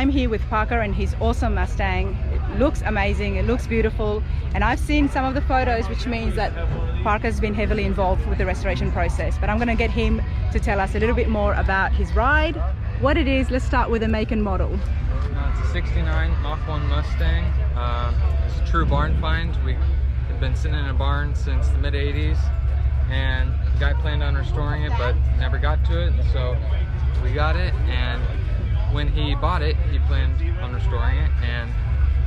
I'm here with Parker and his awesome Mustang. It looks amazing, it looks beautiful, and I've seen some of the photos, which means that Parker's been heavily involved with the restoration process. But I'm going to get him to tell us a little bit more about his ride, what it is. Let's start with the make and model. It's a 69 Mach 1 Mustang. It's a true barn find. We have been sitting in a barn since the mid 80s, and the guy planned on restoring it but never got to it, so we got it. And when he bought it, he planned on restoring it, and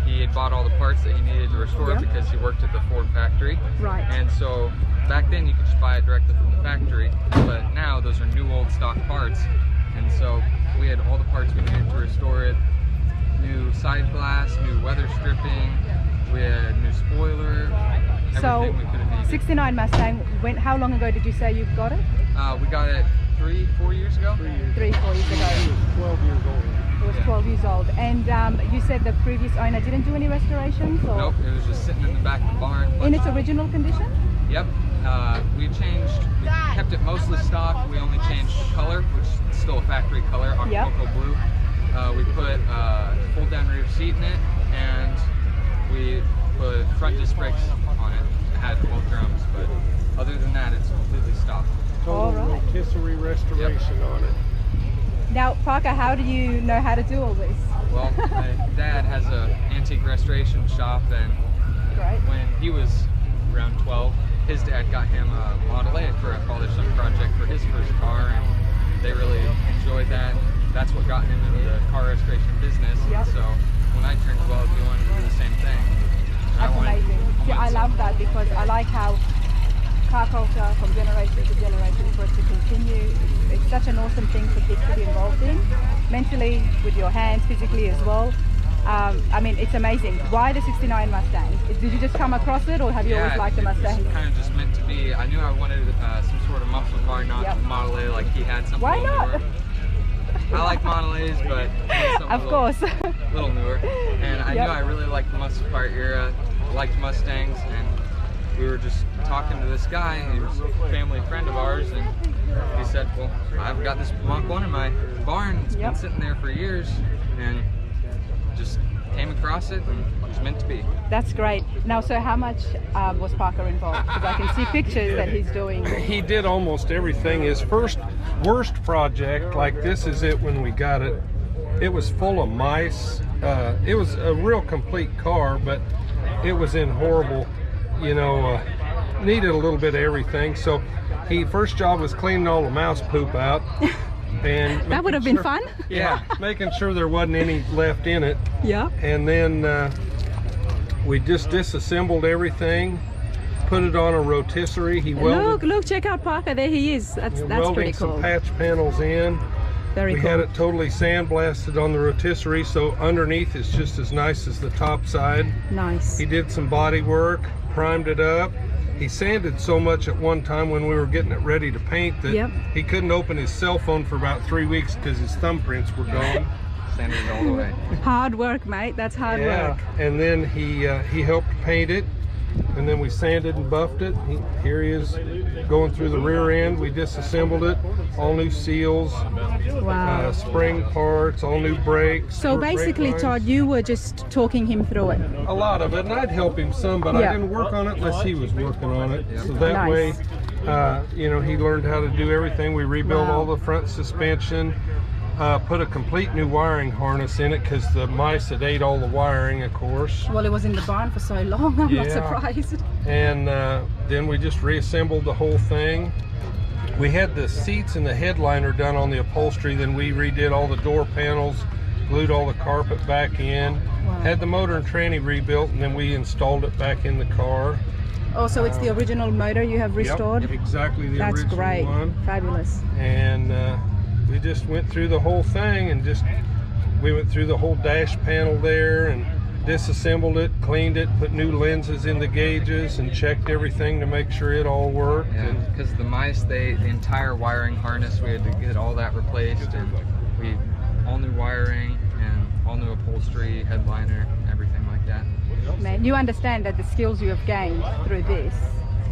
he had bought all the parts that he needed to restore it because he worked at the Ford factory. Right. And so back then you could just buy it directly from the factory, but now those are new old stock parts, and so we had all the parts we needed to restore it. New side glass, new weather stripping, we had new spoiler, everything So, we could have needed. 69 Mustang, how long ago did you say you got it? We got it 3-4 years ago. 3-4 years ago. It was 12 years old. It was 12 years old. And you said the previous owner didn't do any restorations? Or? Nope, it was just sitting in the back of the barn. In its original condition? Yep. We kept it mostly stock. We only changed the color, which is still a factory color, Acapulco blue. We put fold down rear seat in it, and we put front disc brakes on it. It had both drums, but other than that, it's completely stock. Total rotisserie restoration on it. Now, Parker, how do you know how to do all this? Well, my dad has an antique restoration shop, and when he was around 12, his dad got him a Model A for a father-son project for his first car, and they really enjoyed that. That's what got him into the car restoration business. So when I turned 12, he wanted to do the same thing. That's amazing. See, I love that because I like how car culture from generation to generation for us to continue. It's such an awesome thing for kids to be involved in, mentally, with your hands, physically as well. I mean, it's amazing. Why the 69 Mustang? Did you just come across it, or have you always liked the Mustang? It was kind of just meant to be. I knew I wanted some sort of muscle car, not a Model A like he had. Something Why not? Newer. I like Model A's, but of course, a little newer. And I knew I really liked the muscle car era, liked Mustangs, and we were just talking to this guy. He was a family friend of ours, and he said, well, I've got this Mach 1 in my barn. It's been sitting there for years, and just came across it, and it was meant to be. That's great. Now, so how much was Parker involved? Because I can see pictures that he's doing. He did almost everything. His first worst project, like this is it when we got it, it was full of mice. It was a real complete car, but it was in horrible, needed a little bit of everything. So first job was cleaning all the mouse poop out. And that would have been fun. Yeah, making sure there wasn't any left in it. Yeah. And then we just disassembled everything, put it on a rotisserie. He welded. Look, check out Parker. There he is. That's pretty cool. Some patch panels in. Very cool. We had it totally sandblasted on the rotisserie, so underneath it's just as nice as the top side. Nice. He did some body work, primed it up. He sanded so much at one time when we were getting it ready to paint that he couldn't open his cell phone for about 3 weeks because his thumbprints were gone. Sanded it all the way. Hard work, mate. That's hard work. And then he helped paint it, and then we sanded and buffed it. Here he is going through the rear end. We disassembled it, all new seals, spring parts, all new brakes. So basically, Todd, you were just talking him through it. A lot of it, and I'd help him some, but I didn't work on it unless he was working on it. So that way, he learned how to do everything. We rebuilt all the front suspension. Put a complete new wiring harness in it because the mice had ate all the wiring, of course. Well, it was in the barn for so long, I'm not surprised. And then we just reassembled the whole thing. We had the seats and the headliner done on the upholstery, then we redid all the door panels, glued all the carpet back in, had the motor and tranny rebuilt, and then we installed it back in the car. Oh, so it's the original motor you have restored? Yep, exactly the original one. That's great. Fabulous. And we just went through the whole thing, and we went through the whole dash panel there and disassembled it, cleaned it, put new lenses in the gauges, and checked everything to make sure it all worked. Yeah, because the mice, the entire wiring harness, we had to get all that replaced, and all new wiring and all new upholstery, headliner, everything like that. Man, you understand that the skills you have gained through this,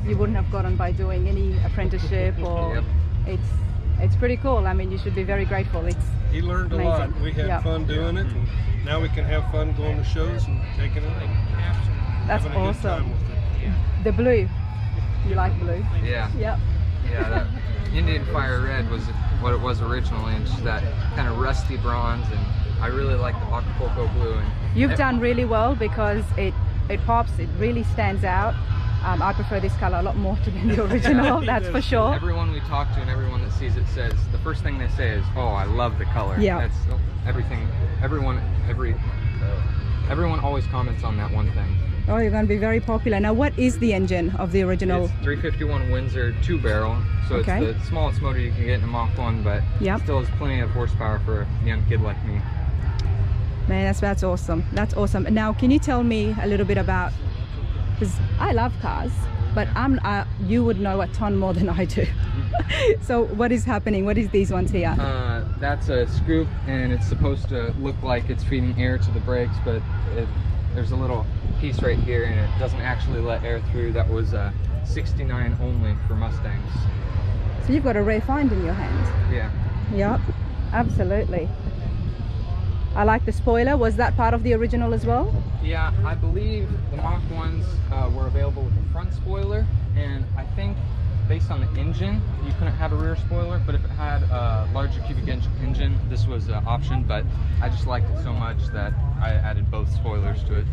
you wouldn't have gotten by doing any apprenticeship, or it's It's pretty cool. I mean, you should be very grateful. It's He learned amazing. a lot. We had fun doing it, and now we can have fun going to shows and taking it. That's having a good awesome. time with it. The blue. You like blue? Yeah. Yep. Yeah, that Indian Fire Red was what it was originally, and just that kind of rusty bronze, and I really like the Acapulco blue. And You've done really well because it pops, it really stands out. I prefer this color a lot more than the original, that's for sure. Everyone we talk to and everyone that sees it says, the first thing they say is, oh, I love the color. Yeah. That's everything, everyone always comments on that one thing. Oh, you're going to be very popular. Now, what is the engine of the original? It's 351 Windsor 2-barrel, so Okay. it's the smallest motor you can get in a Mach 1, but Yep. still has plenty of horsepower for a young kid like me. Man, that's awesome. That's awesome. Now, can you tell me a little bit about, because I love cars, but you would know a ton more than I do. So what is happening? What is these ones here? That's a scoop, and it's supposed to look like it's feeding air to the brakes, but there's a little piece right here, and it doesn't actually let air through. That was 69 only for Mustangs. So you've got a rare find in your hand. Yeah. Yep, absolutely. I like the spoiler. Was that part of the original as well? Yeah, I believe the Mach 1s were available with a front spoiler, and I think based on the engine, you couldn't have a rear spoiler, but if it had a larger cubic engine, this was an option, but I just liked it so much that I added both spoilers to it.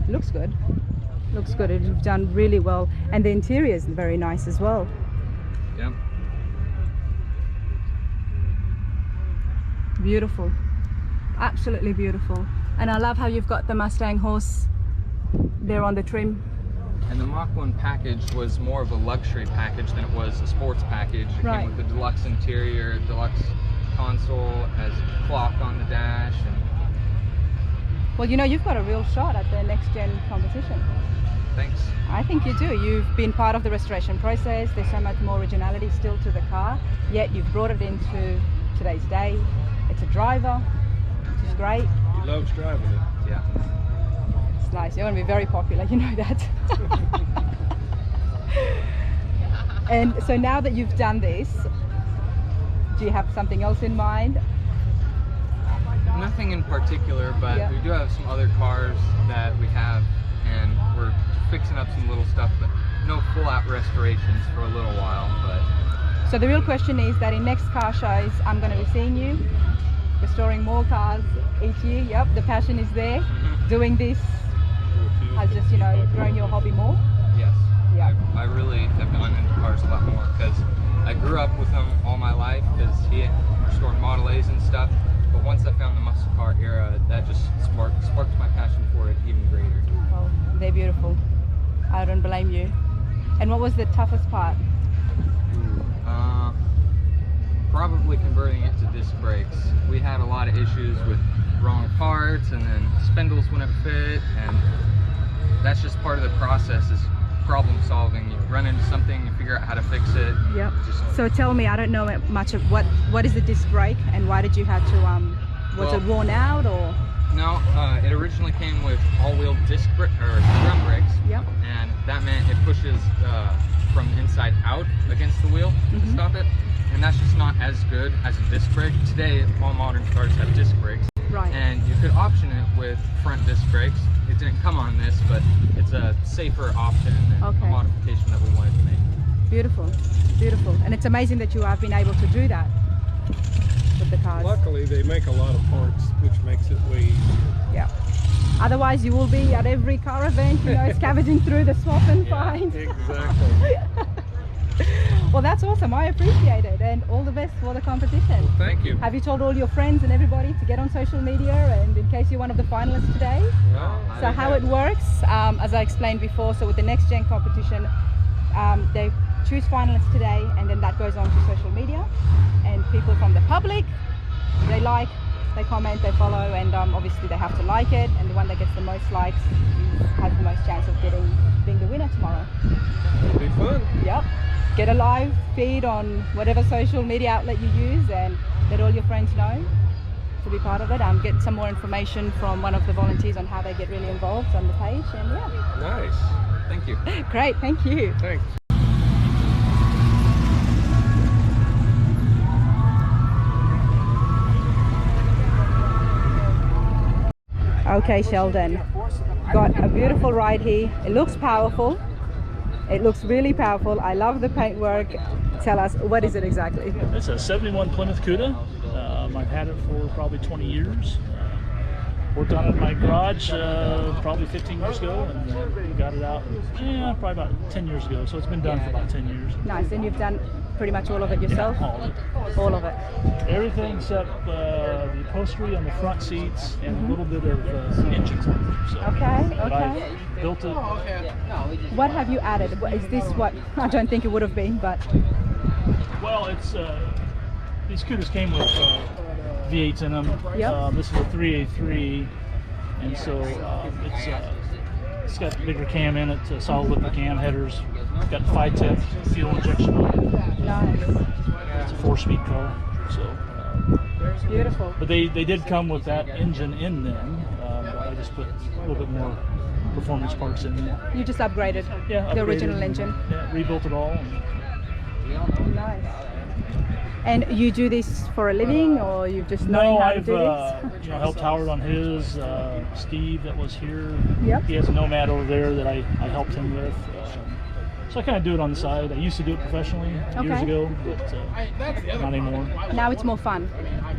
Looks good. Looks good. You've done really well. And the interior is very nice as well. Yep. Beautiful. Absolutely beautiful. And I love how you've got the Mustang horse there on the trim. And the Mach 1 package was more of a luxury package than it was a sports package. It Right. came with a deluxe interior, deluxe console, has a clock on the dash. And Well, you know, you've got a real shot at the next gen competition. thanks. I think you do. You've been part of the restoration process. There's so much more originality still to the car, yet you've brought it into today's day. It's a driver, which is great. He loves driving it. Yeah. It's nice. You're going to be very popular, you know that. And so now that you've done this, do you have something else in mind? Nothing in particular, but Yeah. we do have some other cars that we have, and we're fixing up some little stuff, but no full-out restorations for a little while. But So the real question is that in next car shows, I'm going to be seeing you restoring more cars each year. Yep, the passion is there. Doing this has just, you know, grown your hobby more. yes, Yeah. I really have gone into cars a lot more because I grew up with him all my life because he restored Model A's and stuff. But once I found the muscle car era, that just sparked my passion for it even greater. Well, they're beautiful. I don't blame you. And what was the toughest part? Probably converting it to disc brakes. We had a lot of issues with wrong parts, and then spindles wouldn't fit, and that's just part of the process, is problem solving. You run into something, you figure out how to fix it. Yep. Just, So tell me, I don't know much of what is the disc brake, and why did you have to was it Well- worn out or? no, it originally came with all-wheel disc or drum brakes. Yep. And that meant it pushes from the inside out against the wheel to stop it, and that's just not as good as a disc brake. Today, all modern cars have disc brakes. Right. And you could option it with front disc brakes. It didn't come on this, but it's a safer option and Okay. a modification that we wanted to make. Beautiful, beautiful. And it's amazing that you have been able to do that with the cars. Luckily, they make a lot of parts, which makes it way easier. Yeah. Otherwise, you will be at every car event, you know, scavenging through the swap and find. Exactly. Well, that's awesome. I appreciate it, and all the best for the competition. Thank you. Have you told all your friends and everybody to get on social media, and in case you're one of the finalists today? Well, So how it works, as I explained before, so with the next gen competition, they choose finalists today, and then that goes on to social media, and people from the public, they like, they comment, they follow, and obviously they have to like it, and the one that gets the most likes has the most chance of being the winner tomorrow. it'll be fun. Yep. Get a live feed on whatever social media outlet you use, and let all your friends know to be part of it. Get some more information from one of the volunteers on how they get really involved on the page, and yeah. Nice. Thank you. Great, thank you. Thanks. Okay, Sheldon, got a beautiful ride here. It looks powerful. It looks really powerful. I love the paintwork. Tell us, what is it exactly? It's a 71 Plymouth Cuda. I've had it for probably 20 years. Worked on it in my garage probably 15 years ago, and got it out probably about 10 years ago. So it's been done for about 10 years. Nice, and you've done pretty much all of it yourself? Yeah, all of it. All of it. Everything except the upholstery on the front seats and a little bit of engine. So, Okay, but okay. I built it. What have you added? Is this what, I don't think it would have been, but... Well, it's these Cudas came with V8s in them. Yep. This is a 3A3, and so it's got a bigger cam in it, solid liquid cam headers. It's got 5-tip fuel injection on it. Nice. It's a 4-speed car, so. Beautiful. But they did come with that engine in them. I just put a little bit more performance parts in there. You just upgraded Yeah, the upgraded, original engine. Yeah, rebuilt it all. Nice. And you do this for a living, or you've just known how to I've do this? helped Howard on his. Steve that was here. Yep. He has a Nomad over there that I helped him with. So I kind of do it on the side. I used to do it professionally years ago, but not anymore. Now it's more fun.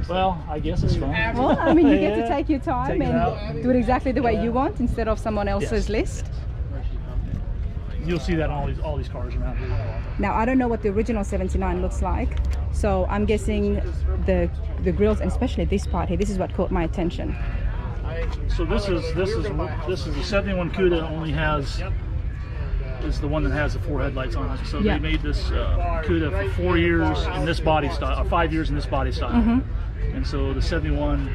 Well, I guess it's fun. Well, I mean, you get to Yeah. take your time Take it out. and do it exactly the way you want instead of someone else's list. You'll see that on all these cars around here. Now, I don't know what the original 79 looks like, so I'm guessing the grills, and especially this part here, this is what caught my attention. So this is the 71 Cuda only is the one that has the 4 headlights on it. So Yeah. they made this Cuda for 4 years in this body style, or 5 years in this body style. And so the 71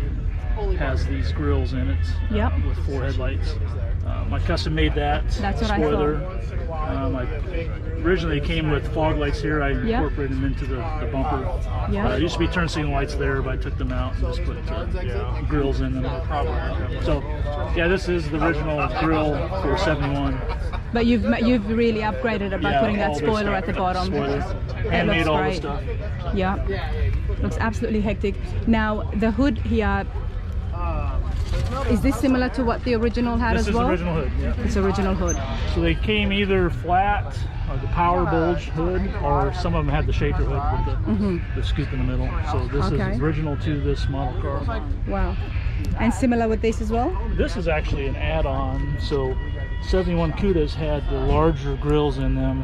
has these grills in it Yep. with 4 headlights. I custom made that That's what spoiler. Originally it came with fog lights here. I Yeah. incorporated them into the bumper. Yeah. It used to be turn signal lights there, but I took them out and just put grills in them. So yeah, this is the original grill for 71. But you've really upgraded it by Yeah, putting that all this spoiler stuff. at the bottom. Spoiler. That Handmade looks all the great. stuff. Yeah, looks absolutely hectic. Now the hood here, is this similar to what the original had This as is well? the original hood. Yeah. It's original hood. So they came either flat, or the power bulge hood, or some of them had the shaker hood with the scoop in the middle. So this Okay. is original to this model car. Wow. And similar with this as well? This is actually an add-on. So 71 Cudas had the larger grills in them.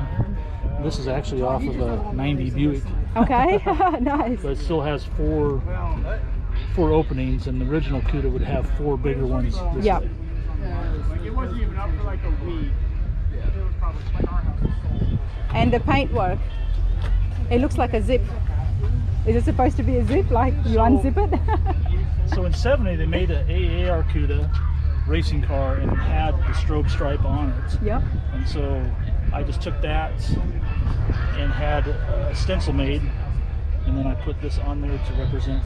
This is actually off of a 90 Buick, Okay, nice. but it still has four openings, and the original Cuda would have 4 bigger ones. This Yep. way. It wasn't even up for like a week. It was probably like our house. And the paintwork, it looks like a zip. Is it supposed to be a zip, like you unzip it? So in 70 they made an AAR Cuda racing car and it had the strobe stripe on it. Yep. And so I just took that and had a stencil made, and then I put this on there to represent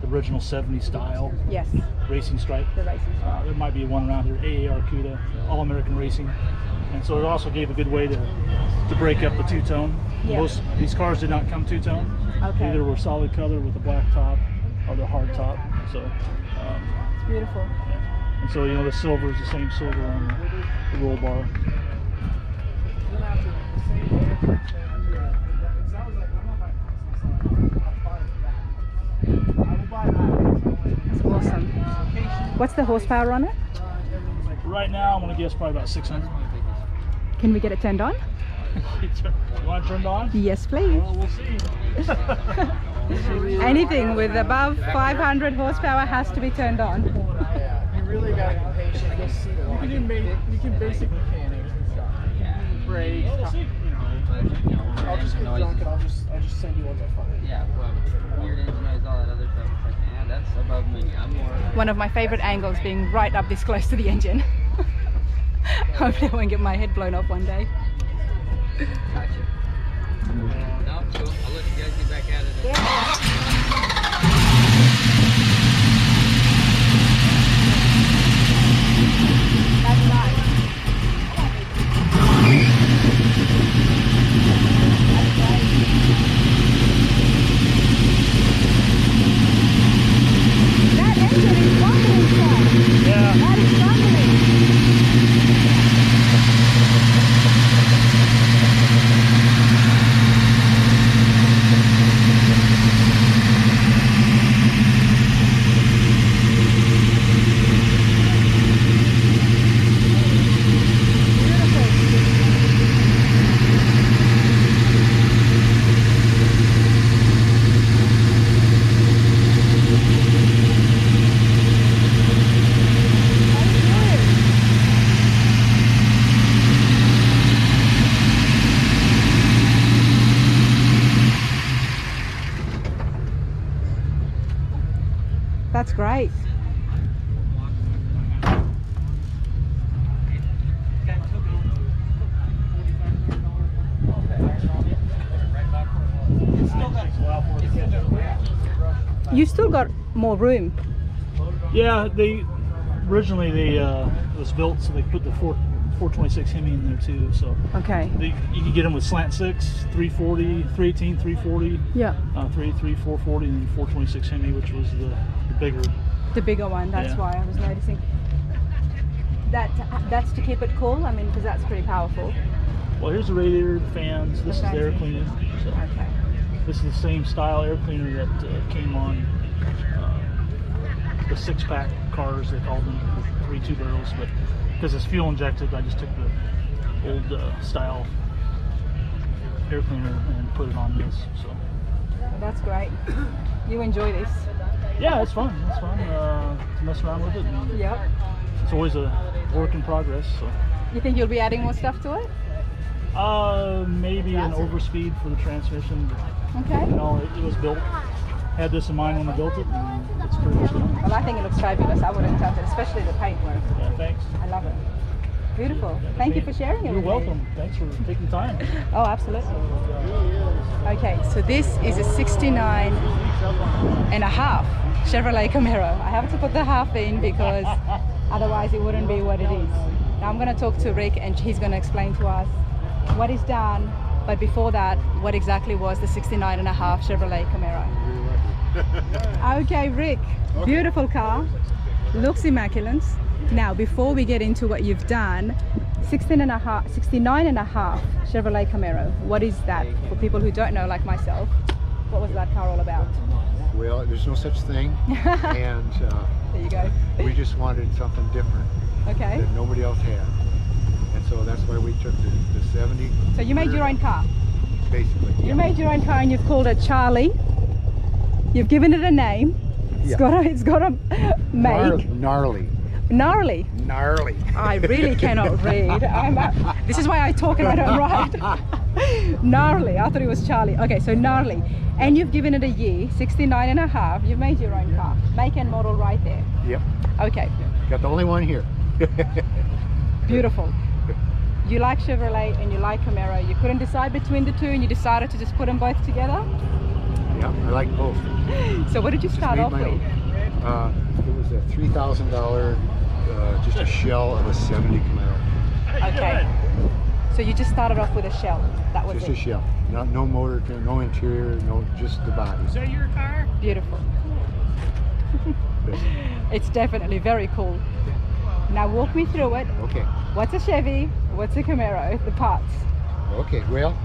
the original 70 style Yes, racing stripe. the racing style. There might be one around here, AAR Cuda, All American Racing. And so it also gave a good way to break up the two-tone. Yeah. Most these cars did not come two-tone. Okay. Either were solid color with a black top or the hard top. So, It's beautiful. and so the silver is the same silver on the roll bar. It's awesome. What's the horsepower on it? Right now, I'm gonna guess probably about 600. Can we get it turned on? You want it turned on? Yes, please. Well, we'll see. Anything with above 500 horsepower has to be turned on. You really gotta be patient. You'll see. You can basically can it. Brake. We'll see. I'll just get drunk and I'll just send you ones I find. Yeah, well, weird engine noise, all that other stuff. It's like, man, that's above me. I'm more. One of my favorite angles being right up this close to the engine. Hopefully I won't get my head blown off one day. Gotcha. No, cool. I'll let you guys get back at it. That's nice. That engine is bumping inside. Yeah. That's great. You still got more room. Yeah, originally it was built so they put the 426 Hemi in there too. So Okay. you can get them with slant 6, 340, 318, 340, Yeah. 383, 440, and then 426 Hemi, which was the bigger. The bigger one. That's Yeah. why I was noticing. That's to keep it cool. I mean, because that's pretty powerful. Well, here's the radiator, the fans. This is the air fancy. cleaner. So Okay. this is the same style air cleaner that came on the 6-pack cars. They called them 3.2 barrels, but because it's fuel injected, I just took the old style air cleaner and put it on this. So That's great. You enjoy this? yeah, it's fun. It's fun to mess around with it. And Yep. it's always a work in progress. So You think you'll be adding more stuff to it? maybe an overspeed for the transmission. Okay. You know, it was built. Had this in mind when I built it, and it's pretty much done. Well, I think it looks fabulous. I wouldn't touch it, especially the paintwork. Yeah, thanks. I love it. Beautiful. Thank you for sharing it You're with me. welcome. Thanks for taking time. Oh, absolutely. Okay, so this is a 69 and a half Chevrolet Camaro. I have to put the half in because otherwise it wouldn't be what it is. Now I'm going to talk to Rick and he's going to explain to us what is done, but before that, what exactly was the 69 and a half Chevrolet Camaro. Okay, Rick, beautiful car, looks immaculate. Now, before we get into what you've done, 69 and a half Chevrolet Camaro. What is that? For people who don't know, like myself, what was that car all about? Well, there's no such thing, and There you go. we just wanted something different Okay. that nobody else had, and so that's why we took the 70. So you made your own car. Basically. You made your own car and you've called it Charlie. You've given it a name. It's got a make. Gnarly. Gnarly. Gnarly. I really cannot read. This is why I talk and I don't write. Gnarly. I thought it was Charlie. Okay, so gnarly. And you've given it a year, 69 and a half. You've made your own car. Make and model right there. Yep. Okay. Got the only one here. Beautiful. You like Chevrolet and you like Camaro. You couldn't decide between the two and you decided to just put them both together? Yeah, I like both. So what did you start made off my with? own. It was a $3,000, just a shell of a 70 Camaro. Okay. So you just started off with a shell. That was Just it. a shell. No motor, no interior, no, just the body. Is that your car? Beautiful. It's definitely very cool. Now walk me through it. Okay. What's a Chevy? What's a Camaro? The parts. Okay, well,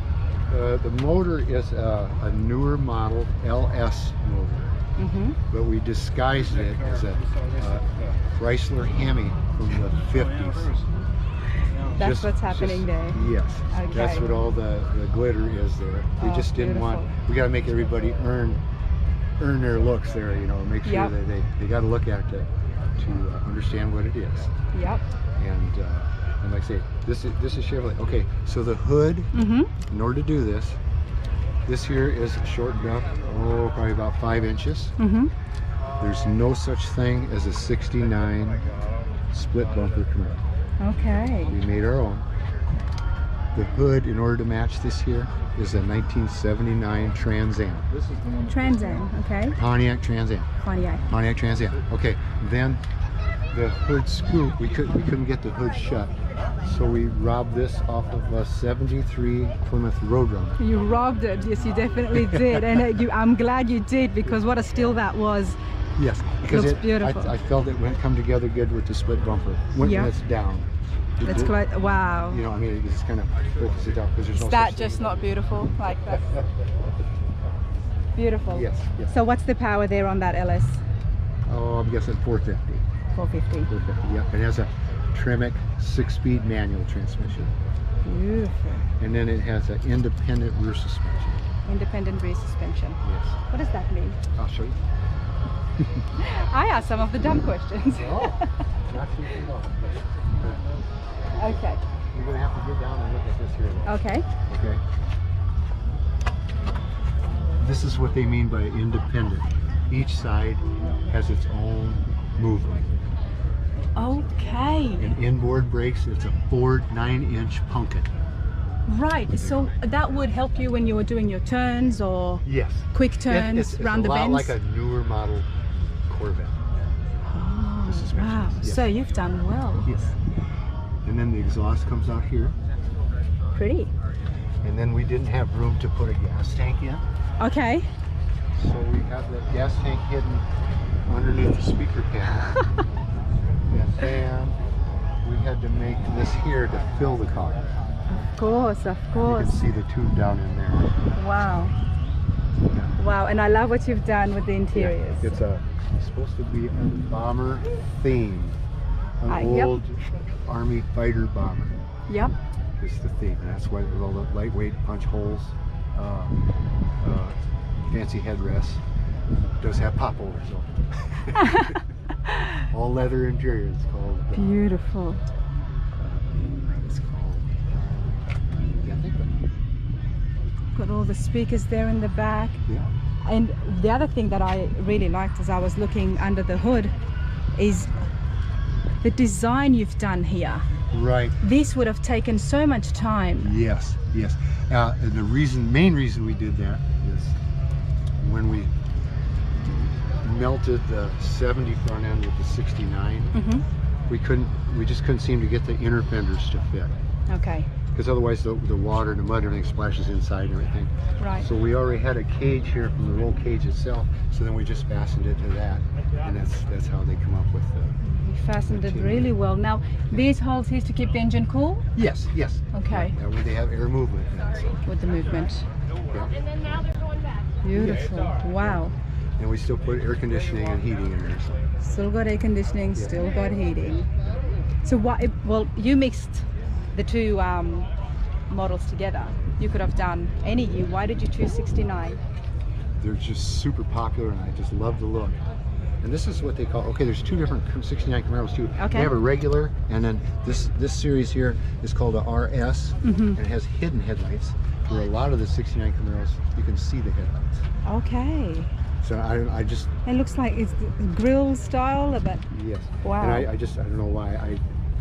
the motor is a newer model LS motor, but we disguised it as a Chrysler Hemi from the 50s. That's what's happening there. Yes, Okay. that's what all the glitter is there. We Oh, just didn't want, beautiful. we got to make everybody earn their looks there, you know, make sure Yep. they got to look at it to understand what it is. Yep. And like I say, this is Chevrolet. Okay, so the hood, in order to do this here is shortened up, probably about 5 inches. There's no such thing as a 69 split bumper Camaro. Okay. We made our own. The hood, in order to match this here, is a 1979 Trans Am. Trans Am. Okay. Pontiac Trans Am. Pontiac Trans Am. Okay, then the hood scoop, we couldn't get the hood shut, so we robbed this off of a 73 Plymouth Roadrunner. You robbed it. Yes, you definitely did. And I'm glad you did because what a steal that was. Yes, because Looks beautiful. I felt it went come together good with the split bumper when Yeah. it's down. It's quite, wow. You know, I mean, it just kind of focus it out because there's Is no that such just thing. not beautiful? Like that. Beautiful. Yes, yes. So what's the power there on that LS? Oh, I'm guessing 450. 450. 450, yep. It has a Tremec 6-speed manual transmission. Beautiful. And then it has an independent rear suspension. Independent rear suspension. Yes. What does that mean? I'll show you. I asked some of the dumb questions. Oh, not too long. Okay. You're going to have to get down and look at this here. Okay. Okay. This is what they mean by independent. Each side has its own movement. Okay. And inboard brakes, it's a Ford 9-inch Punkin. Right. So that would help you when you were doing your turns or Yes. quick turns It's around the a lot bends. like a newer model Corvette. Oh, The suspension wow. is- yes. So you've done well. Yes. And then the exhaust comes out here. Pretty. And then we didn't have room to put a gas tank in. Okay. So we got the gas tank hidden underneath the speaker panel. And then we had to make this here to fill the car. Of course, of You course. can see the tube down in there. Wow. Wow. And I love what you've done with the interiors. It's supposed to be a bomber theme. An Yep. old Army fighter bomber. Yep. Is the theme, and that's why with all the lightweight punch holes, fancy headrests. Does have pop holders though. All leather interior. It's called. Beautiful. It's called. Can't think of it. Got all the speakers there in the back. Yeah. And the other thing that I really liked as I was looking under the hood is the design you've done here. Right. This would have taken so much time. Yes. Yes. And the main reason we did that is when we melted the 70 front end with the 69. Mm-hmm. We just couldn't seem to get the inner fenders to fit. Okay. Because otherwise the water and the mud and everything splashes inside and everything. Right. So we already had a cage here from the roll cage itself, so then we just fastened it to that, and that's how they come up with the. You fastened it really well. Now, these holes here to keep the engine cool? Yes, yes. Okay. That way they have air movement. With the movement. Yeah. Beautiful. Wow. And we still put air conditioning and heating in there. So. Still got air conditioning, Yeah. still got heating. So why? Well, you mixed the two models together. You could have done any year. Why did you choose 69? They're just super popular, and I just love the look. And this is what they call, okay, there's two different 69 Camaros too. Okay. They have a regular, and then this series here is called a RS, and it has hidden headlights, where a lot of the 69 Camaros, you can see the headlights. Okay. So I just, It looks like it's grill style, but yes. wow. And I don't know why,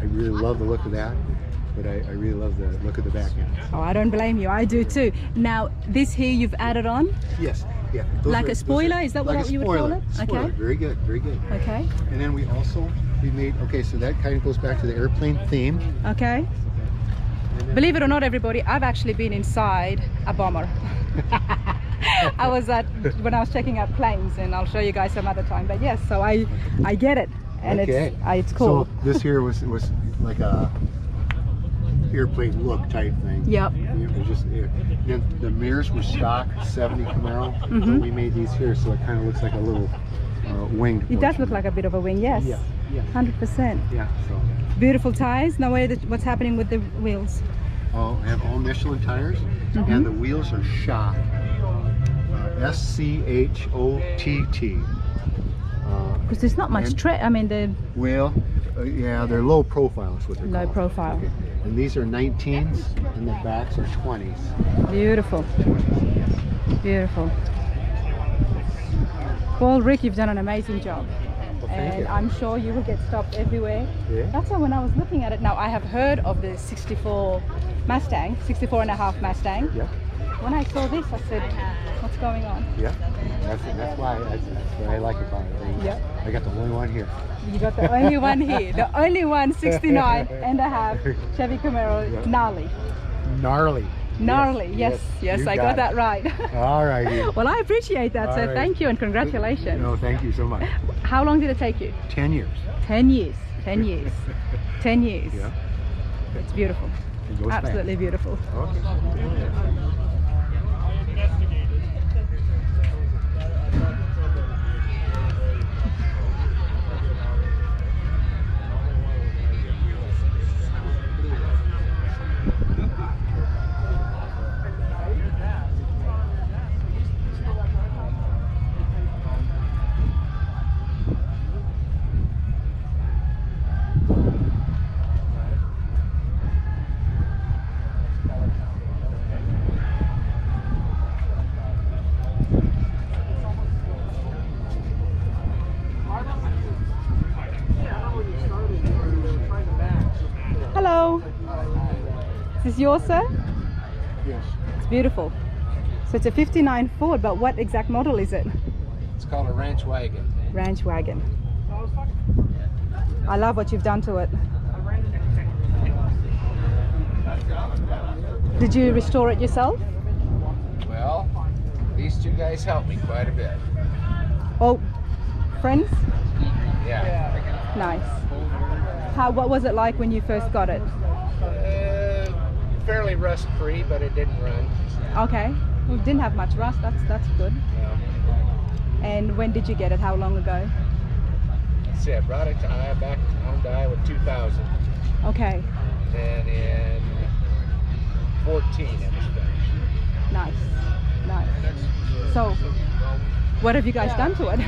I really love the look of that, but I really love the look of the back end. oh, I don't blame you. I do too. Now, this here you've added on, Yes, yeah. like a spoiler? Is that like what a you would call spoiler. it? Spoiler. Okay. Very good, very good. Okay. And then we made, okay, so that kind of goes back to the airplane theme. Okay. Believe it or not, everybody, I've actually been inside a bomber. I was when I was checking out planes, and I'll show you guys some other time. But yes, so I get it, and Okay. it's cool. So this here was like a airplane look type thing. Yep. It was just then the mirrors were stock 70 Camaro, but we made these here, so it kind of looks like a little winged. It does look like a bit of a wing, yes. Yeah. Yeah. 100%. Yeah. So Beautiful tires. Now, what's happening with the wheels? I have all Michelin tires, and the wheels are Schott. SCHOTT. Because there's not much and- tread. I mean, the Well, yeah, they're low profile is what they're low called. profile. Okay. And these are 19s, and the backs are 20s. Beautiful. Beautiful. Well, Rick, you've done an amazing job. Well, thank And you. I'm sure you will get stopped everywhere. Yeah. That's why when I was looking at it, now I have heard of the 64 Mustang, 64 and a half Mustang. Yeah, When I saw this, I said, what's going on? yeah. That's why I like it about it. Yeah. I got the only one here. You got the only one here, the only one 69 and a half Chevy Camaro, Yeah. gnarly. Gnarly. Gnarly, yes, you I got it. that right. All righty. Well, I appreciate that, All so right. thank you and congratulations. No, thank you so much. How long did it take you? 10 years. 10 years, 10 years, 10 years. Yeah. It's beautiful, It goes fast. absolutely beautiful. Okay. yours, sir? Yes. It's beautiful. So it's a 59 Ford, but what exact model is it? It's called a ranch wagon. Ranch wagon. I love what you've done to it. Did you restore it yourself? Well, these two guys helped me quite a bit. Oh, friends? Yeah. Nice. What was it like when you first got it? Fairly rust-free, but it didn't run. Okay. Well, it didn't have much rust. That's good. And when did you get it? How long ago? See, I brought it to back home to Iowa 2000. Okay. And in 14 it was finished. Nice. Nice. So, what have you guys done to it?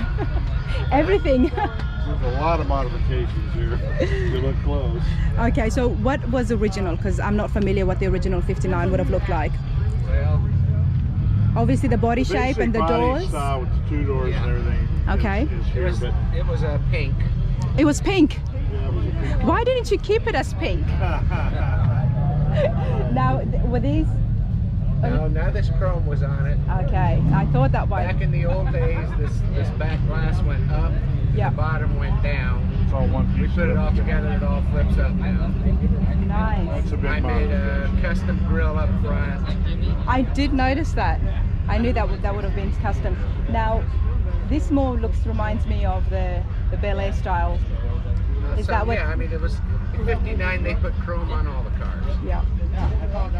Everything. There's a lot of modifications here. You look close. Okay, so what was original? Because I'm not familiar what the original 59 would have looked like. Well, obviously the body shape and the basic body doors. style with the two doors and everything. Okay. Is here, but it was a pink. It was pink. yeah, it was a pink. Why didn't you keep it as pink? Now, were these? No, now this chrome was on it. Okay, I thought that Back way. in the old days, this back glass went up, Yeah. the bottom went down. It's all one We piece. put it all together, it all flips up now. Nice. That's a big I made a custom grill up front. I did notice that. I knew that that would have been custom. Now, this more reminds me of the Bel Air style. Is that what? Yeah, I mean, it was in 59, they put chrome on all the cars. Yeah.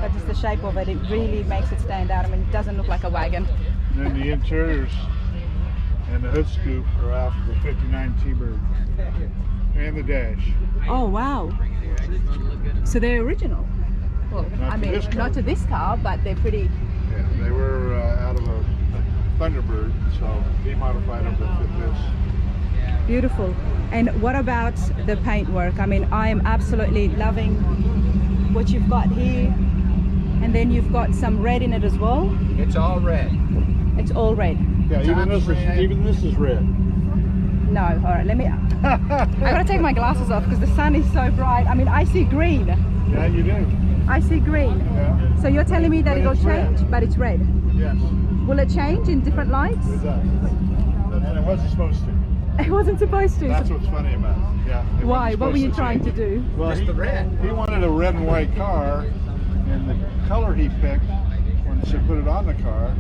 But just the shape of it, it really makes it stand out. I mean, it doesn't look like a wagon. And then the interiors and the hood scoop are off the 59 T-Bird. And the dash. Oh wow! So they're original. Well, Not I to mean, this car. not to this car, but they're pretty. Yeah, they were out of a Thunderbird, so he modified them to fit this. Beautiful. And what about the paintwork? I mean, I am absolutely loving what you've got here. And then you've got some red in it as well. It's all red. It's all red. Yeah, even this is red. No, all right, let me, I gotta take my glasses off because the sun is so bright. I mean, I see green. Yeah, you do. I see green. Yeah. So you're telling me that But it'll it's red. change, but it's red. Yes, Will it change in different lights? it does. And it wasn't supposed to. It wasn't supposed to. That's what's funny about it. Yeah. it Why? wasn't What were you supposed trying to change it. do? Well, Just the red. He wanted a red and white car, and the color he picked when he said put it on the car,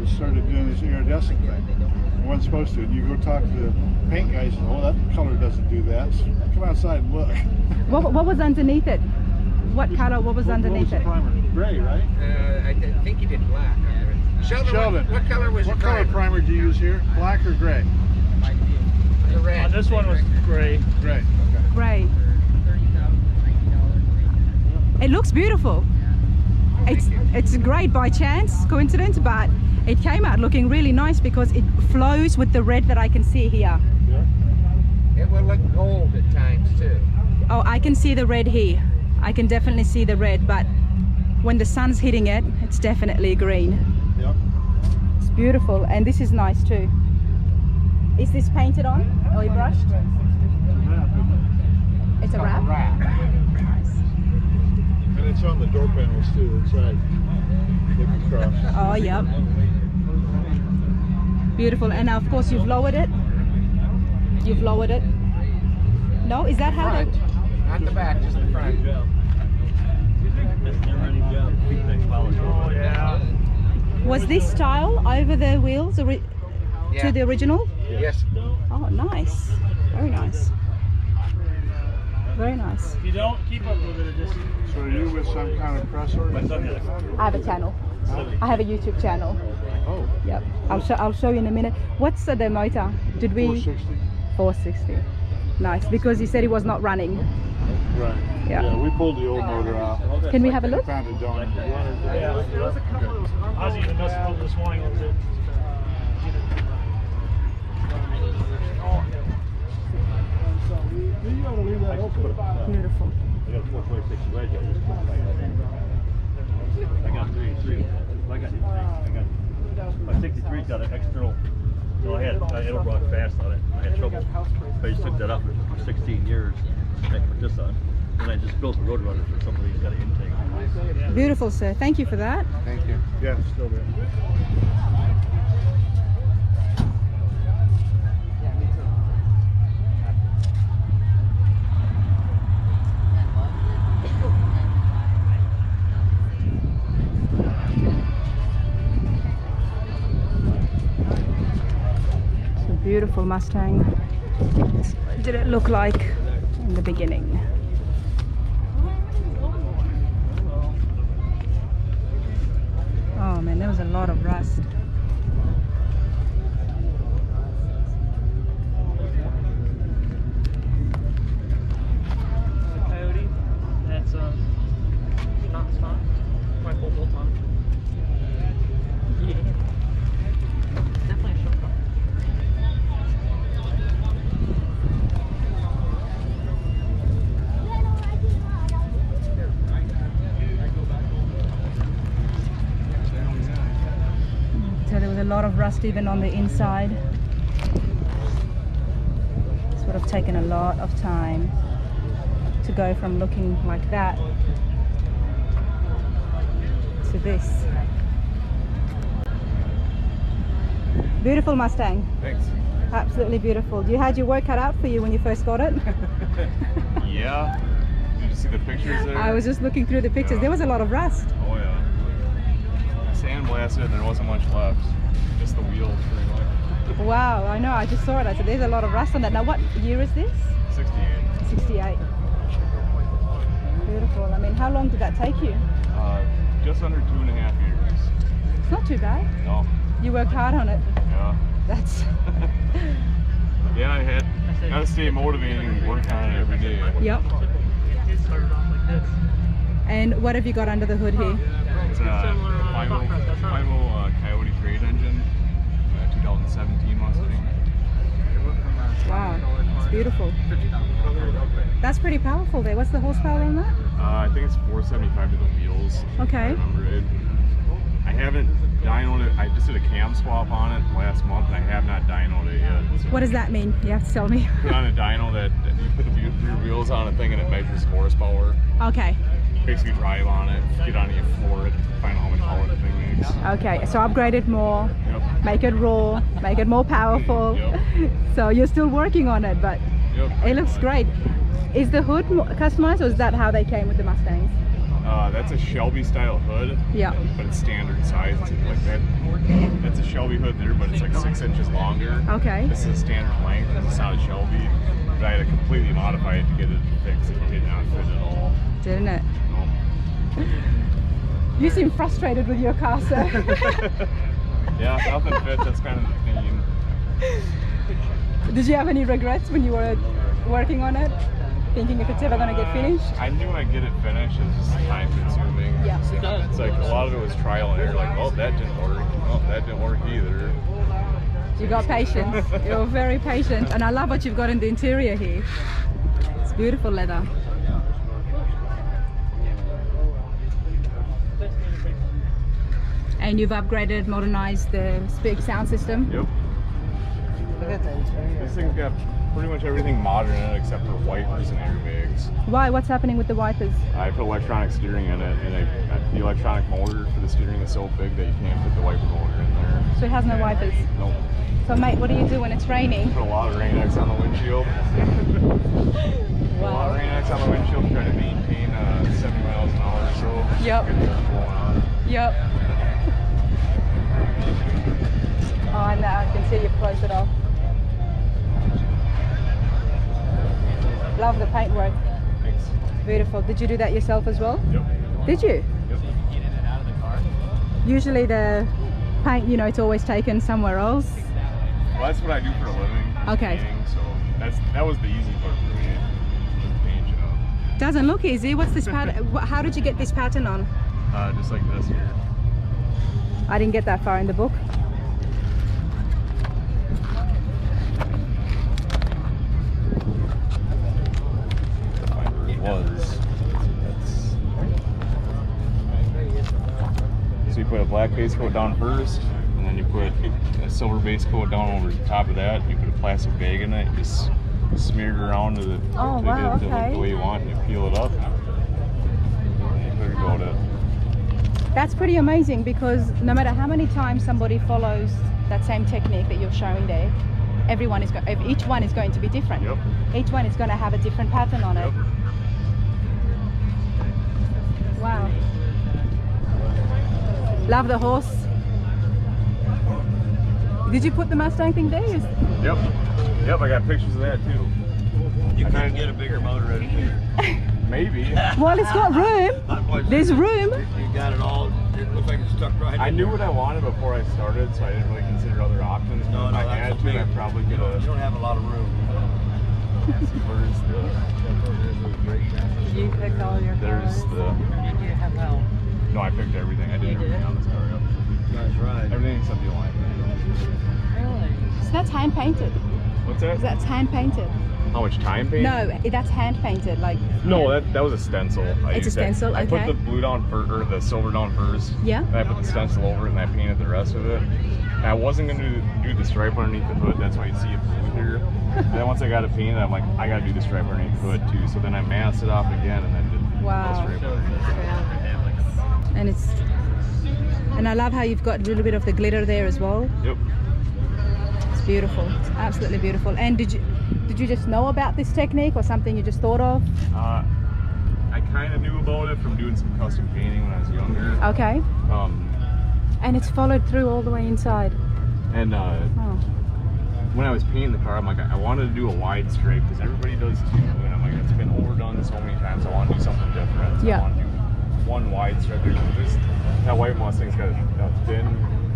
he started doing this iridescent thing. It wasn't supposed to. And you go talk to the paint guys, and oh, that color doesn't do that. So come outside and look. What was underneath it? What color? What was underneath the it? primer? Gray, right? I think he did black under it. Sheldon, what color was your what color primer do you use here? Black or gray? The red. This one was gray. Gray. Okay. Gray. It looks beautiful. It's great by chance, coincidence, but it came out looking really nice because it flows with the red that I can see here. Yeah. It will look gold at times too. Oh, I can see the red here. I can definitely see the red, but when the sun's hitting it, it's definitely green. Yep. It's beautiful, and this is nice too. Is this painted on or brushed? It's a wrap. Nice. And it's on the door panels too, inside. Look across. Oh, yep. Beautiful. And now, of course, you've lowered it. You've lowered it. No, is that how? Front, not the back, just the front. Oh yeah. Was this style over the wheels to the original? Yes. Oh, nice. Very nice. Very nice. If you don't keep up with it, it just So are you with some kind of press organization? I have a channel. I have a YouTube channel. Oh, Yep. I'll show you in a minute. What's the motor? Did we? 460. 460. Nice, because he said he was not running. Right. Yeah. Yeah, we pulled the old motor out. Can we have a look? Found it down. I was even messing with it this morning. It was You gotta leave that open. Beautiful. I got a 426 wedge. I got three. I got my 63's got an external. No, I had it'll rock fast on it. I had trouble. I just took that up for 16 years. I put this on. And I just built a road runner for somebody who's got an intake. Beautiful, sir. Thank you for that. Thank you. Yeah, it's still there. It's a beautiful Mustang. What did it look like in the beginning? Oh man, there was a lot of rust. Coyote, that's not stock. My full bolt on. Yeah. Definitely a short car. So there was a lot of rust even on the inside. This would have taken a lot of time to go from looking like that to this. Beautiful Mustang. Thanks. Absolutely beautiful. You had your work cut out for you when you first got it. Yeah. Did you see the pictures there? I was just looking through the pictures. Yeah. There was a lot of rust. Oh yeah. Sandblasted and there wasn't much left. Just the wheels pretty much. Wow, I know. I just saw it. I said, there's a lot of rust on that. Now, what year is this? 68. 68. Beautiful. I mean, how long did that take you? Just under 2.5 years. It's not too bad. No. You worked hard on it. Yeah. That's... Yeah, I gotta stay motivated and work on it every day. Yep. It started off like this. And what have you got under the hood here? It's a 5.0 Coyote trade engine, 2017 Mustang. Wow, it's beautiful. That's pretty powerful there. What's the horsepower on that? I think it's 475 to the wheels. Okay. I remember it. I haven't dynoed it. I just did a cam swap on it last month, and I have not dynoed it yet. So What does that mean? You have to tell me. put on a dyno that you put the rear wheels on a thing and it measures horsepower. Okay. Basically drive on it, get on it, you floor it, find out how much power the thing makes. Okay, so upgrade it more, Yep. make it raw, make it more powerful. Yep. So you're still working on it, but Yep. it looks great. Is the hood customized, or is that how they came with the Mustangs? That's a Shelby style hood. Yeah. But it's standard size. It's like that. That's a Shelby hood there, but it's like 6 inches longer. Okay. This is a standard length because it's not a Shelby. But I had to completely modify it to get it fixed. It did not fit at all. Didn't it? No. You seem frustrated with your car, sir. Yeah, if nothing fits. That's kind of the theme. Did you have any regrets when you were working on it? Thinking if it's ever going to get finished? I knew I'd get it finished. It's just time consuming. Yeah. It's like a lot of it was trial and error. Like, oh, that didn't work. Oh, that didn't work either. You got patience. You're very patient. And I love what you've got in the interior here. It's beautiful leather. And you've upgraded, modernized the big sound system? Yep. This thing's got pretty much everything modern in it except for wipers and airbags. Why? What's happening with the wipers? I put electronic steering in it, and the electronic motor for the steering is so big that you can't fit the wiper motor in there. So it has no wipers? Nope. So mate, what do you do when it's raining? Put a lot of Rain-X on the windshield. A lot of Rain-X on the windshield, try to maintain 70 miles an hour or so. Yep. Get that going on. Yep. Oh, and I can see you've closed it off. Love the paintwork. Thanks. Beautiful. Did you do that yourself as well? Yep. Did you? Yep. Usually the paint, you know, it's always taken somewhere else. Well, that's what I do for a living. Okay. Painting, so that was the easy part for me. Was the paint job. Doesn't look easy. What's this pattern? How did you get this pattern on? Just like this here. I didn't get that far in the book. So you put a black base coat down first, and then you put a silver base coat down over the top of that. You put a plastic bag in it, you just smeared around to the Oh, wow, to okay. look the way you want, and you peel it up. That's about it. That's pretty amazing, because no matter how many times somebody follows that same technique that you're showing there, each one is going to be different. Yep. Each one is going to have a different pattern on it. Yep. Wow. Love the horse. Did you put the Mustang thing there? Yep. Yep, I got pictures of that too. You couldn't get a bigger motor out of here. Maybe. Well, it's got room. There's room. You got it all. It looks like it's stuck right I in knew there. what I wanted before I started, so I didn't really consider other options. No, But no, if I that's had to, big. I probably could You have. don't have a lot of room. Where's You picked all your There's the. Did you have help? No, I picked everything. I did everything on this car. Yep. That's right. Everything except the line. Really? So that's hand painted. What's that? That's hand painted. How much time paint? No, that's hand painted. Like. No, that was a stencil. It's a stencil, I put okay. the blue down or the silver down first. Yeah. And I put the stencil over it, and I painted the rest of it. And I wasn't going to do the stripe underneath the hood. That's why you see it blue here. And then once I got it painted, I'm like, I got to do the stripe underneath the hood too. So then I masked it off again, and then did Wow. the stripe underneath. And I love how you've got a little bit of the glitter there as well. Yep. It's beautiful. It's absolutely beautiful. And did you just know about this technique, or something you just thought of? I kind of knew about it from doing some custom painting when I was younger. Okay. And it's followed through all the way inside. And Oh. when I was painting the car, I'm like, I wanted to do a wide stripe because everybody does too. And I'm like, it's been overdone so many times. I want to do something different. So Yeah. I want to do one wide stripe. That white Mustang's got a thin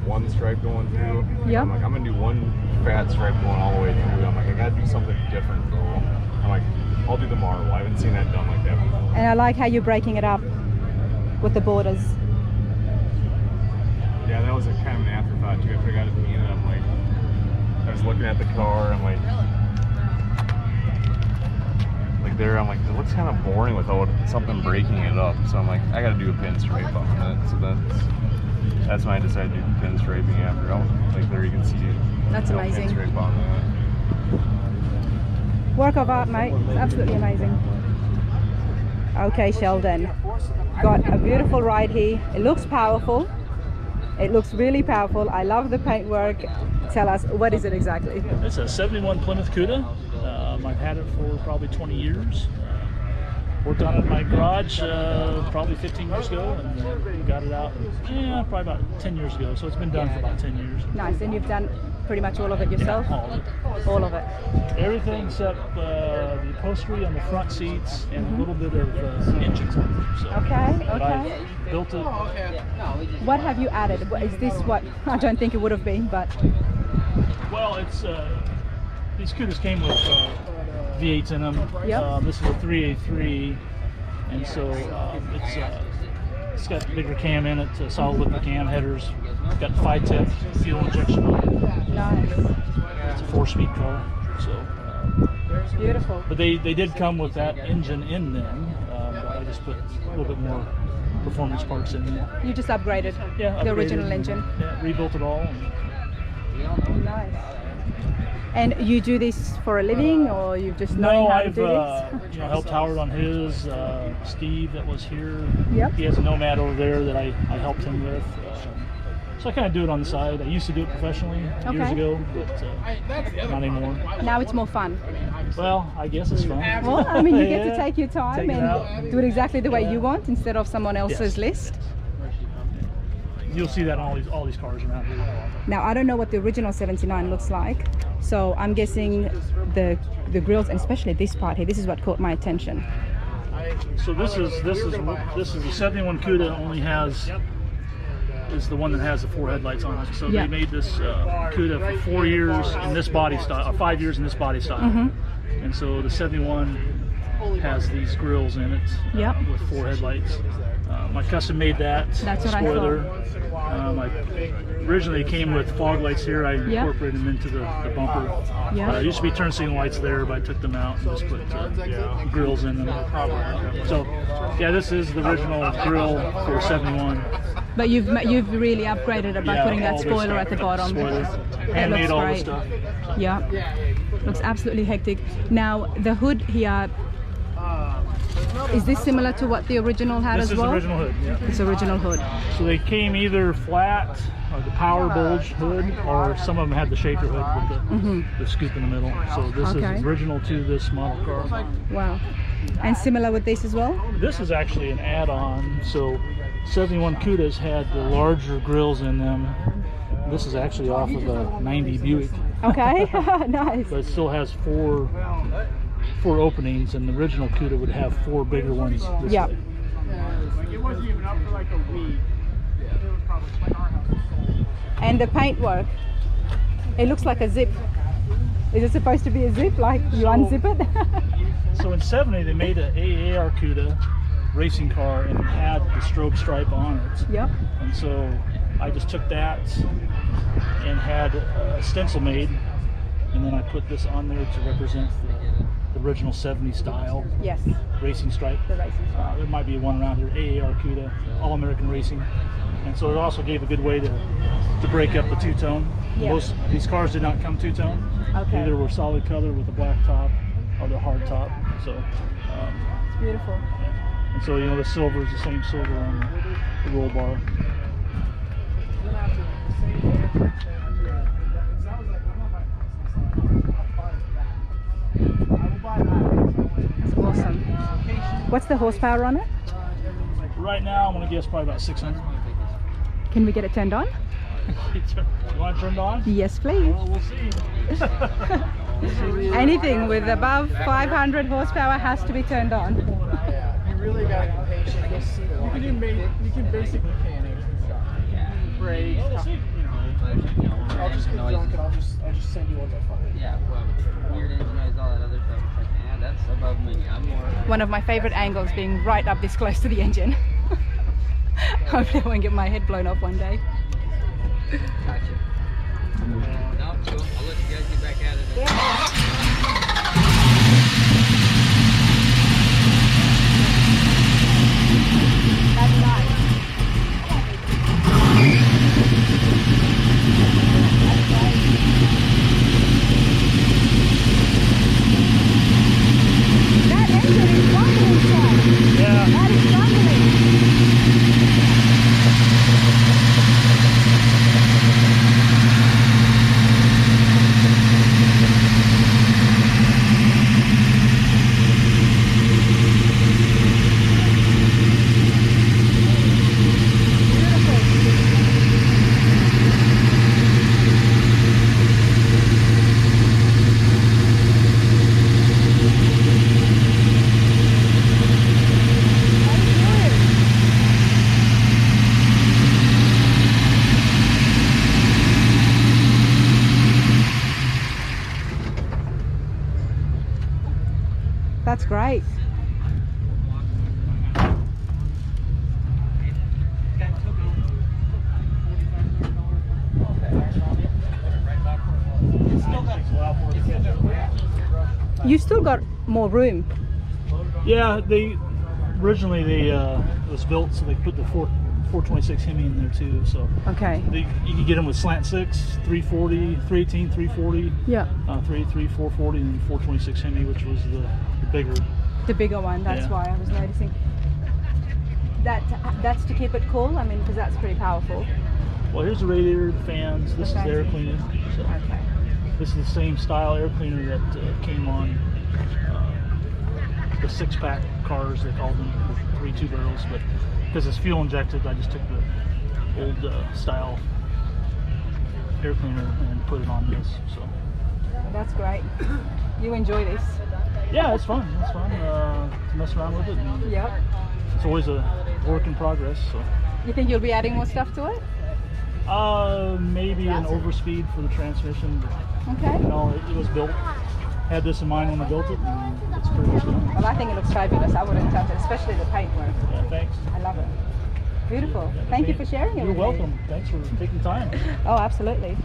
one stripe going through. Yep. I'm like, I'm gonna do one fat stripe going all the way through. I'm like, I gotta do something different though. I'm like, I'll do the marble. I haven't seen that done like that before. And I like how you're breaking it up with the borders. Yeah, that was a kind of an afterthought too. After I got it painted, I'm like, I was looking at the car. I'm like there, I'm like, it looks kind of boring without something breaking it up. So I'm like, I got to do a pinstripe on it. So that's when I decided to do pinstriping after. Oh, like there you can see it. That's amazing. Pinstripe on that. Work of art, mate. It's absolutely amazing. Okay, Sheldon. Got a beautiful ride here. It looks powerful. It looks really powerful. I love the paintwork. Tell us, what is it exactly? It's a 71 Plymouth Cuda. I've had it for probably 20 years. Worked on it in my garage probably 15 years ago, and got it out probably about 10 years ago. So it's been done for about 10 years. Nice. And you've done pretty much all of it yourself? Yeah, all of it. All of it. Everything except the upholstery on the front seats and a little bit of engine work. So, Okay, but okay. I built it. What have you added? Is this what, I don't think it would have been, but... Well, it's these Cudas came with V8s in them. Yep. This is a 383, and so it's got a bigger cam in it, solid liquid cam headers. It's got 5-tip fuel injection on it. Nice. It's a 4-speed car, so. Beautiful. But they did come with that engine in them. But I just put a little bit more performance parts in there. You just upgraded Yeah, the upgraded original and, engine. Yeah, rebuilt it all. Nice. And you do this for a living, or you've just known how to do this? Helped Howard on his. Steve that was here. Yep. He has a Nomad over there that I helped him with. So I kind of do it on the side. I used to do it professionally years ago, but not anymore. Now it's more fun. Well, I guess it's fun. Well, I mean, you get to Yeah. take your time Take it out. and do it exactly the way you want instead of someone else's list. You'll see that on all these cars around here. Now, I don't know what the original 79 looks like, so I'm guessing the grills, and especially this part here, this is what caught my attention. So this is the 71 Cuda only is the one that has the 4 headlights on it. So Yeah. they made this Cuda for 4 years in this body style, or 5 years in this body style. And so the 71 has these grills in it with 4 headlights. I custom made that. That's what spoiler. Originally it came with fog lights here. I incorporated them into the bumper. Yeah. It used to be turn signal lights there, but I took them out and just put grills in them. So, yeah, this is the original grill for 71. But you've really upgraded it by Yeah, putting that all this spoiler stuff. at the bottom. Spoiler. That Handmade looks all the great. stuff. Yeah, looks absolutely hectic. Now the hood here, is this similar to what the original had This as is well? original hood. Yeah. It's original hood. So they came either flat or the power bulge hood, or some of them had the shaker hood with the scoop in the middle. So this Okay. is original to this model car. Wow. And similar with this as well? This is actually an add-on. So 71 Cudas had the larger grills in them. This is actually off of a 90 Buick. Okay, nice. But it still has four openings, and the original Cuda would have 4 bigger ones this Yep. way. It wasn't even up for like a week. It was probably like our house was sold. And the paintwork, it looks like a zip. Is it supposed to be a zip, like you unzip it? So in 70 they made an AAR Cuda racing car and it had the strobe stripe on it. Yep. And so I just took that and had a stencil made, and then I put this on there to represent the original 70 style Yes, racing stripe. the racing style. There might be one around here, AAR Cuda, All American Racing. And so it also gave a good way to break up the two-tone. Yeah. Most these cars did not come two-tone. Okay. Either were solid color with a black top or the hard top. So, It's beautiful. and so, you know, the silver is the same silver on the roll bar. It's awesome. What's the horsepower on it? Right now, I'm going to guess probably about 600. Can we get it turned on? You want it turned on? Yes, please. Well, we'll see. Anything with above 500 horsepower has to be turned on. Yeah, you really gotta be patient. You'll see. You can basic mechanics and stuff. Brake. I'll just get drunk and I'll just send you what I find. Yeah, well, weird engine noise, all that other stuff. It's like, man, that's above me. I'm more. One of my favorite angles being right up this close to the engine. Hopefully I won't get my head blown off one day. Gotcha. No, cool. I'll let you guys get back at it. That's nice. That engine is rumbling, son. Yeah. That is rumbling. That's great. You still got more room. Yeah, originally it was built so they put the 426 Hemi in there too. So Okay. you can get them with slant 6, 340, 318, 340, Yeah. 383, 440, and 426 Hemi, which was the bigger. The bigger one, that's Yeah. why I was noticing. That's to keep it cool, I mean, because that's pretty powerful. Well, here's the radiator, the fans. This is the air fancy. cleaner. So Okay. this is the same style air cleaner that came on the 6-pack cars. They called them the 3 2 barrels, but because it's fuel injected, I just took the old style air cleaner and put it on this. So That's great. You enjoy this? yeah, it's fun. It's fun to mess around with it. And Yep. it's always a work in progress. So You think you'll be adding more stuff to it? maybe an overspeed for the transmission. Okay. You know, it was built. Had this in mind when I built it, and it's pretty much done. Well, I think it looks fabulous. I wouldn't touch it, especially the paintwork. Yeah, thanks. I love it. Beautiful. Thank you for sharing it You're with me. welcome. Thanks for taking time. Oh, absolutely.